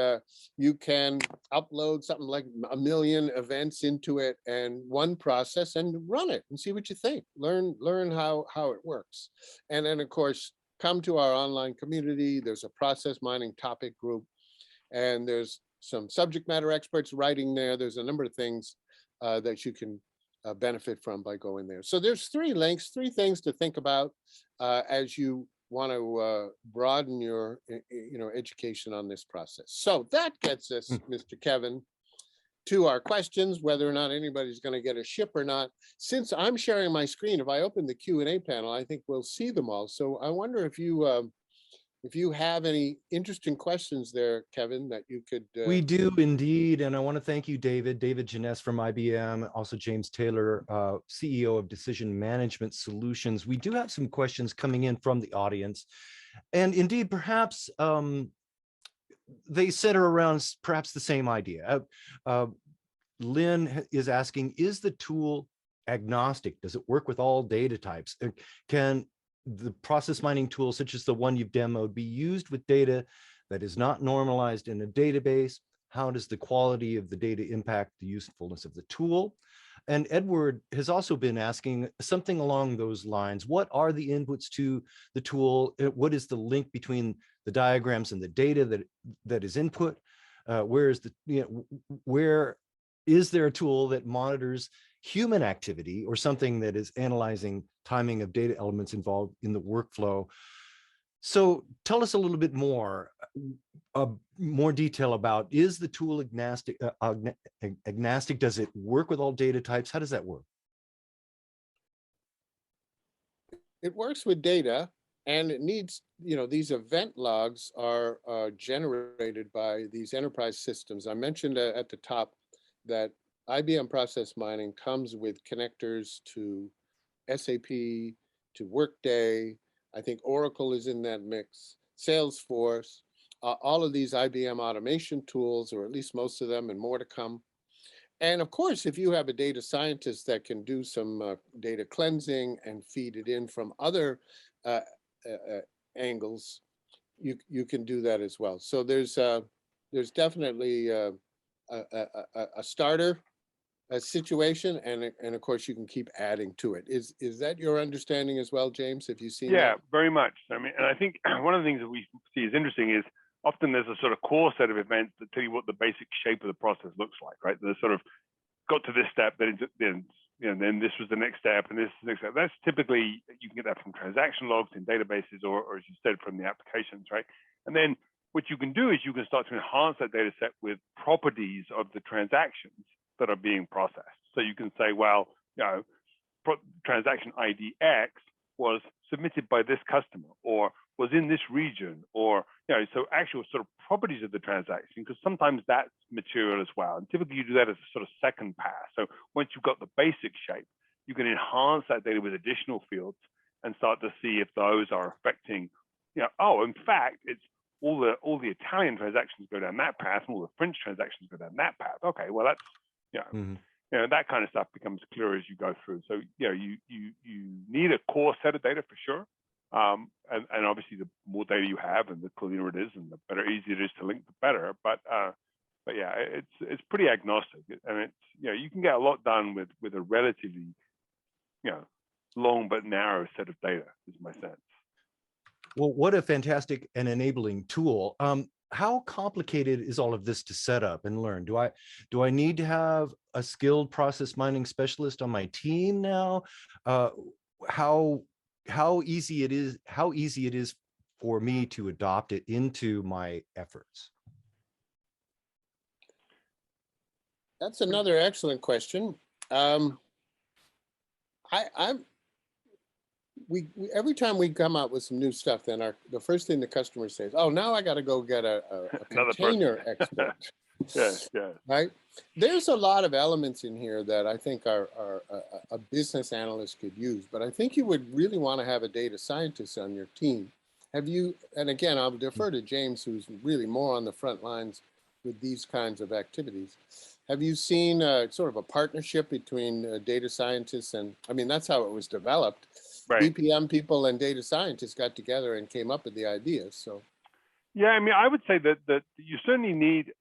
you can upload something like 1 million events into it and one process and run it and see what you think. Learn how it works. And then, of course, come to our online community. There's a process mining topic group, and there's some subject matter experts writing there. There's a number of things that you can benefit from by going there. So there's 3 links, 3 things to think about as you want to broaden your education on this process. So that gets us, Mr. Kevin, to our questions, whether or not anybody's going to get a ship or not. Since I'm sharing my screen, if I open the Q&A panel, I think we'll see them all. So I wonder if you have any interesting questions there, Kevin, that you could. We do indeed. And I want to thank you, David Jeunesse from IBM, also James Taylor, CEO of Decision Management Solutions. We do have some questions coming in from the audience. And indeed, perhaps they center around perhaps the same idea. Lynn is asking, is the tool agnostic? Does it work with all data types? Can the process mining tool, such as the one you've demoed, be used with data that is not normalized in a database? How does the quality of the data impact the usefulness of the tool? And Edward has also been asking something along those lines. What are the inputs to the tool? What is the link between the diagrams and the data that is input? Where is there a tool that monitors human activity or something that is analyzing timing of data elements involved in the workflow. So tell us a little bit more detail about, is the tool agnostic? Does it work with all data types? How does that work? It works with data, and it needs, these event logs are generated by these enterprise systems. I mentioned at the top that IBM Process Mining comes with connectors to SAP, to Workday. I think Oracle is in that mix, Salesforce, all of these IBM automation tools, or at least most of them, and more to come. And of course, if you have a data scientist that can do some data cleansing and feed it in from other angles, you can do that as well. So there's definitely a starter situation, and of course you can keep adding to it. Is that your understanding as well, James? Have you seen Yeah, that? very much. I mean, and I think one of the things that we see is interesting is often there's a sort of core set of events that tell you what the basic shape of the process looks like, right? There's sort of got to this step, then this was the next step, and this is the next step. That's typically, you can get that from transaction logs in databases, or as you said, from the applications, right? And then what you can do is you can start to enhance that data set with properties of the transactions that are being processed. So you can say, well, transaction ID X was submitted by this customer, or was in this region, or so actual sort of properties of the transaction, because sometimes that's material as well. And typically you do that as a sort of second pass. So once you've got the basic shape, you can enhance that data with additional fields and start to see if those are affecting, in fact, it's all the Italian transactions go down that path, and all the French transactions go down that path. Okay, well that's that kind of stuff becomes clear as you go through. So you need a core set of data for sure. And obviously the more data you have and the cleaner it is and the better, easier it is to link, the better. But yeah, it's pretty agnostic. And it's, you can get a lot done with a relatively, long but narrow set of data, is my sense. Well, what a fantastic and enabling tool. How complicated is all of this to set up and learn? Do I need to have a skilled process mining specialist on my team now? How easy it is for me to adopt it into my efforts? That's another excellent question. We every time we come out with some new stuff, then the first thing the customer says, "Oh, now I got to go get a container expert." Yes. Right. There's a lot of elements in here that I think are a business analyst could use, but I think you would really want to have a data scientist on your team. Have you? And again, I'll defer to James, who's really more on the front lines with these kinds of activities. Have you seen sort of a partnership between data scientists and, I mean, that's how it was developed. Right. BPM people and data scientists got together and came up with the ideas. So. Yeah, I mean, I would say that you certainly need,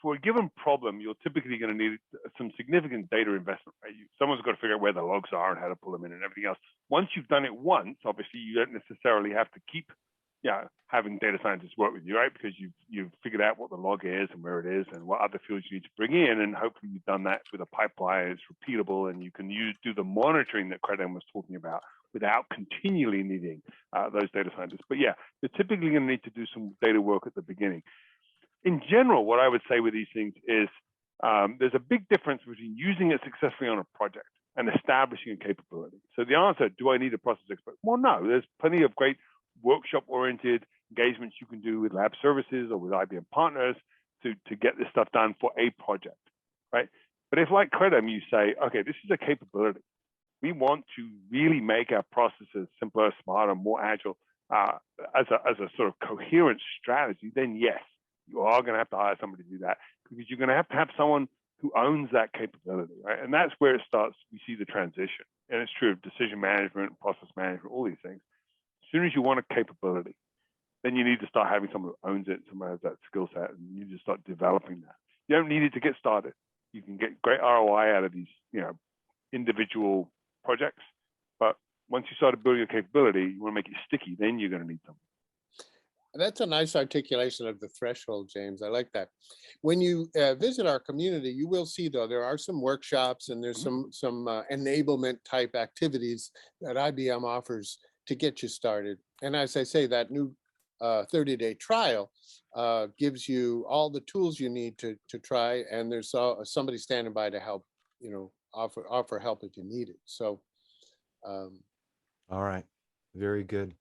for a given problem, you're typically going to need some significant data investment, right? Someone's got to figure out where the logs are and how to pull them in and everything else. Once you've done it once, obviously, you don't necessarily have to keep, having data scientists work with you, right? Because you've figured out what the log is and where it is and what other fields you need to bring in, and hopefully you've done that with a pipeline. It's repeatable, and you can do the monitoring that Credem was talking about without continually needing those data scientists. But yeah, you're typically going to need to do some data work at the beginning. In general, what I would say with these things is there's a big difference between using it successfully on a project and establishing a capability. So the answer, do I need a process expert? Well, no, there's plenty of great workshop-oriented engagements you can do with lab services or with IBM partners to get this stuff done for a project, right? But if, like Credem, you say, okay, this is a capability. We want to really make our processes simpler, smarter, more agile as a sort of coherent strategy, then yes, you are going to have to hire somebody to do that, because you're going to have someone who owns that capability, right? And that's where it starts. We see the transition. And it's true of decision management, process management, all these things. As soon as you want a capability, then you need to start having someone who owns it, someone who has that skill set, and you need to start developing that. You don't need it to get started. You can get great ROI out of these, individual projects, but once you start building a capability, you want to make it sticky, then you're going to need something. That's a nice articulation of the threshold, James. I like that. When you visit our community, you will see, though, there are some workshops and there's some enablement type activities that IBM offers to get you started. And as I say, that new 30-day trial gives you all the tools you need to try, and there's somebody standing by to help, offer help if you need it. So, All right, very good.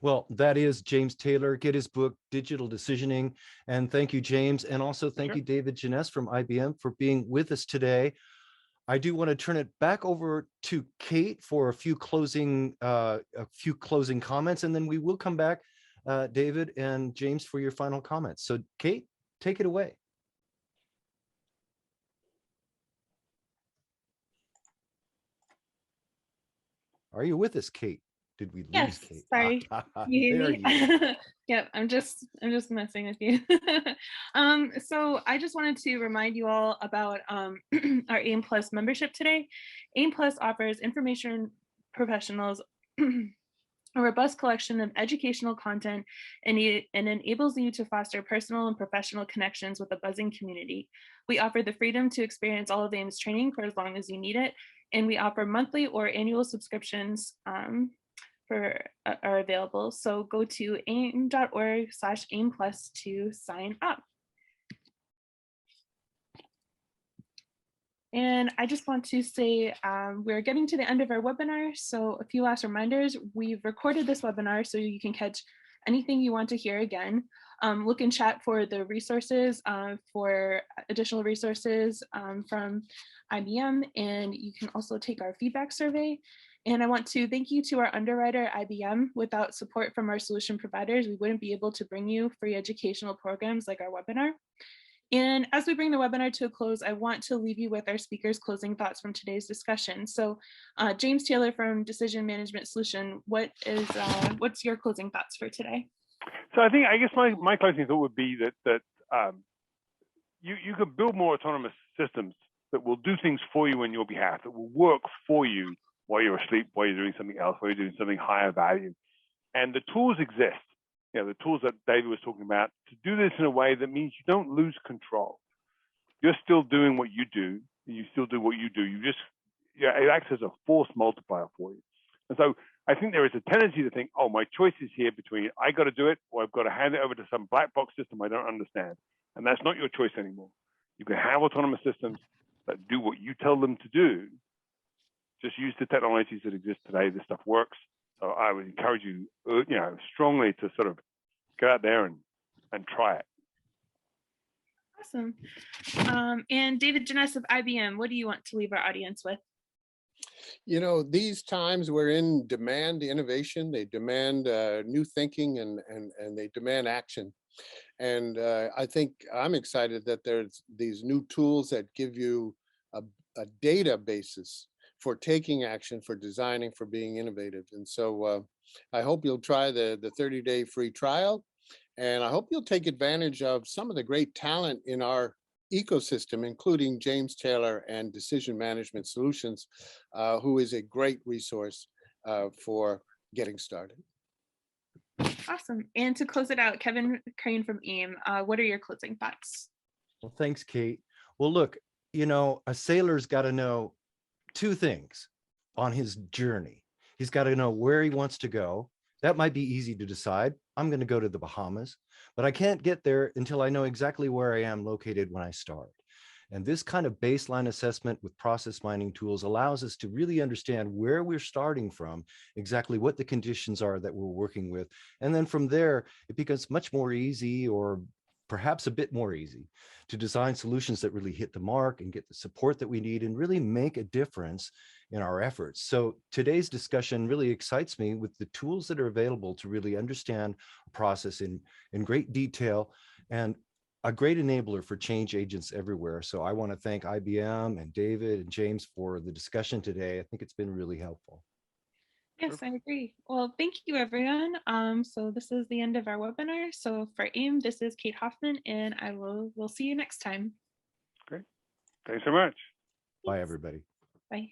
Well, that is James Taylor. Get his book, Digital Decisioning. And thank you, James. And also thank you, David Jeunesse from IBM, for being with us today. I do want to turn it back over to Kate for a few closing comments, and then we will come back, David and James, for your final comments. So Kate, take it away. Are you with us, Kate? Did we lose Yes, Kate? sorry. You hear There me? you are. Yep, I'm just messing with you. So I just wanted to remind you all about our AIM Plus membership today. AIM Plus offers information professionals a robust collection of educational content and enables you to foster personal and professional connections with a buzzing community. We offer the freedom to experience all of AIM's training for as long as you need it, and we offer monthly or annual subscriptions are available. So go to aim.org/AIM Plus to sign up. And I just want to say we're getting to the end of our webinar. So a few last reminders. We've recorded this webinar so you can catch anything you want to hear again. Look in chat for the resources, for additional resources from IBM, and you can also take our feedback survey. And I want to thank you to our underwriter, IBM. Without support from our solution providers, we wouldn't be able to bring you free educational programs like our webinar. And as we bring the webinar to a close, I want to leave you with our speakers' closing thoughts from today's discussion. So James Taylor from Decision Management Solution, what's your closing thoughts for today? So I guess my closing thought would be that you could build more autonomous systems that will do things for you on your behalf, that will work for you while you're asleep, while you're doing something else, while you're doing something higher value. And the tools exist. The tools that David was talking about, to do this in a way that means you don't lose control. You're still doing what you do. You still do what you do. It acts as a force multiplier for you. And so I think there is a tendency to think, oh, my choice is here between I got to do it or I've got to hand it over to some black box system I don't understand. And that's not your choice anymore. You can have autonomous systems that do what you tell them to do. Just use the technologies that exist today. This stuff works. So I would encourage you, strongly to sort of go out there and try it. Awesome. And David Jeunesse of IBM, what do you want to leave our audience with? These times we're in demand innovation. They demand new thinking and they demand action. And I think I'm excited that there's these new tools that give you a data basis for taking action, for designing, for being innovative. And so I hope you'll try the 30-day free trial. And I hope you'll take advantage of some of the great talent in our ecosystem, including James Taylor and Decision Management Solutions, who is a great resource for getting started. Awesome. And to close it out, Kevin Crane from AIM, what are your closing thoughts? Well, thanks, Kate. Well, look, a sailor's got to know two things on his journey. He's got to know where he wants to go. That might be easy to decide. I'm going to go to the Bahamas, but I can't get there until I know exactly where I am located when I start. And this kind of baseline assessment with process mining tools allows us to really understand where we're starting from, exactly what the conditions are that we're working with. And then from there, it becomes much more easy, or perhaps a bit more easy, to design solutions that really hit the mark and get the support that we need and really make a difference in our efforts. So today's discussion really excites me with the tools that are available to really understand a process in great detail, and a great enabler for change agents everywhere. So I want to thank IBM and David and James for the discussion today. I think it's been really helpful. Yes, I agree. Well, thank you, everyone. So this is the end of our webinar. So for AIM, this is Kate Hoffman, and we'll see you next time. Great. Thanks so much. Bye, everybody. Bye.